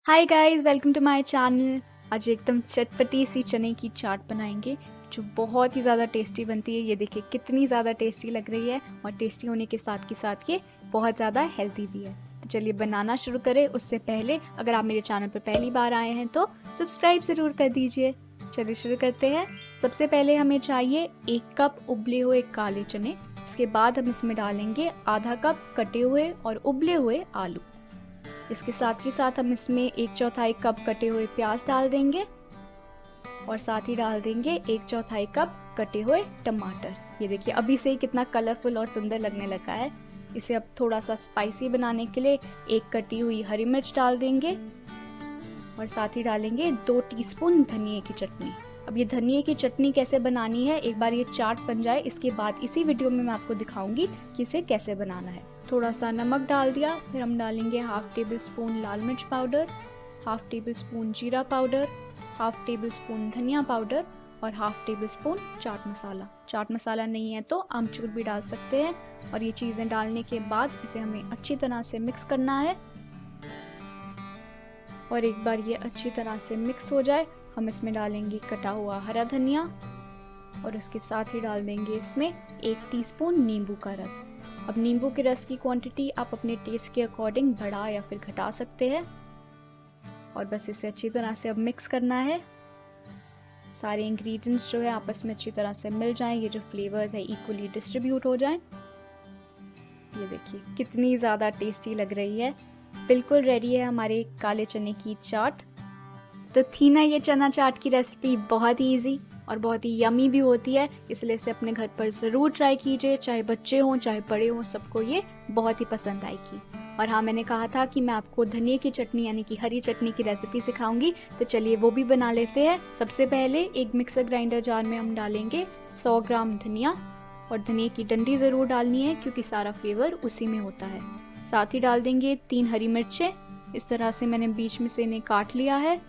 Hi guys, welcome to my channel. आज एकदम चटपटी सी चने की चाट बनाएंगे जो बहुत ही ज़्यादा टेस्टी बनती है। ये देखिए कितनी ज़्यादा टेस्टी लग रही है और टेस्टी होने के साथ ये बहुत ज़्यादा हेल्दी भी है। तो चलिए बनाना शुरू करें। उससे पहले अगर आप मेरे चैनल पर पहली बार आए हैं तो सब्सक्राइब ज़रूर कर दीजिए। चलिए शुरू करते हैं। सबसे पहले हमें चाहिए 1 कप उबले हुए काले चने। इसके बाद हम इसमें डालेंगे आधा कप कटे हुए और उबले हुए आलू। इसके साथ हम इसमें 1/4 कप कटे हुए प्याज डाल देंगे और साथ ही डाल देंगे 1/4 कप कटे हुए टमाटर। ये देखिए अभी से ही कितना कलरफुल और सुंदर लगने लगा है। इसे अब थोड़ा सा स्पाइसी बनाने के लिए 1 कटी हुई हरी मिर्च डाल देंगे और साथ ही डालेंगे 2 टीस्पून धनिए की चटनी। अब ये धनिए की चटनी कैसे बनानी है, एक बार ये चाट बन जाए इसके बाद इसी वीडियो में मैं आपको दिखाऊंगी कि इसे कैसे बनाना है। थोड़ा सा नमक डाल दिया, फिर हम डालेंगे 1/2 टेबल स्पून लाल मिर्च पाउडर, 1/2 टेबल स्पून जीरा पाउडर, 1/2 टेबल स्पून धनिया पाउडर और 1/2 टेबल स्पून चाट मसाला। चाट मसाला नहीं है तो आमचूर भी डाल सकते हैं। और ये चीज़ें डालने के बाद इसे हमें अच्छी तरह से मिक्स करना है। और एक बार ये अच्छी तरह से मिक्स हो जाए हम इसमें डालेंगे कटा हुआ हरा धनिया और इसके साथ ही डाल देंगे इसमें 1 टीस्पून नींबू का रस। अब नींबू के रस की क्वांटिटी आप अपने टेस्ट के अकॉर्डिंग बढ़ा या फिर घटा सकते हैं। और बस इसे अच्छी तरह से अब मिक्स करना है। सारे इंग्रेडिएंट्स जो है आपस में अच्छी तरह से मिल जाएं, ये जो फ्लेवर्स है इक्वली डिस्ट्रीब्यूट हो जाएं। ये देखिए कितनी ज़्यादा टेस्टी लग रही है। बिल्कुल रेडी है हमारे काले चने की चाट। तो थी ना ये चना चाट की रेसिपी बहुत ही ईजी और बहुत ही यमी भी होती है, इसलिए इसे अपने घर पर ज़रूर ट्राई कीजिए। चाहे बच्चे हों चाहे बड़े हों, सबको ये बहुत ही पसंद आएगी। और हाँ, मैंने कहा था कि मैं आपको धनिए की चटनी यानी कि हरी चटनी की रेसिपी सिखाऊंगी, तो चलिए वो भी बना लेते हैं। सबसे पहले एक मिक्सर ग्राइंडर जार में हम डालेंगे 100 ग्राम धनिया और धनिए की डंडी ज़रूर डालनी है क्योंकि सारा फ्लेवर उसी में होता है। साथ ही डाल देंगे 3 हरी मिर्चें। इस तरह से मैंने बीच में से इन्हें काट लिया है।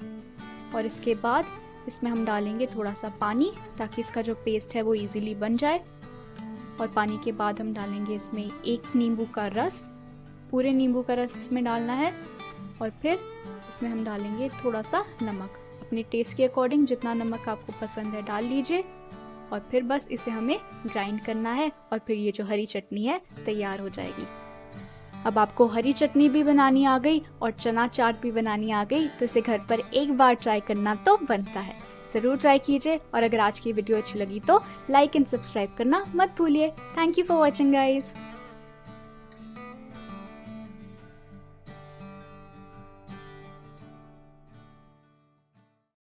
और इसके बाद इसमें हम डालेंगे थोड़ा सा पानी ताकि इसका जो पेस्ट है वो इजीली बन जाए। और पानी के बाद हम डालेंगे इसमें 1 नींबू का रस, पूरे नींबू का रस इसमें डालना है। और फिर इसमें हम डालेंगे थोड़ा सा नमक, अपने टेस्ट के अकॉर्डिंग जितना नमक आपको पसंद है डाल लीजिए। और फिर बस इसे हमें ग्राइंड करना है और फिर ये जो हरी चटनी है तैयार हो जाएगी। अब आपको हरी चटनी भी बनानी आ गई और चना चाट भी बनानी आ गई, तो इसे घर पर एक बार ट्राई करना तो बनता है। ज़रूर ट्राई कीजिए और अगर आज की वीडियो अच्छी लगी तो लाइक एंड सब्सक्राइब करना मत भूलिए। Thank you for watching guys.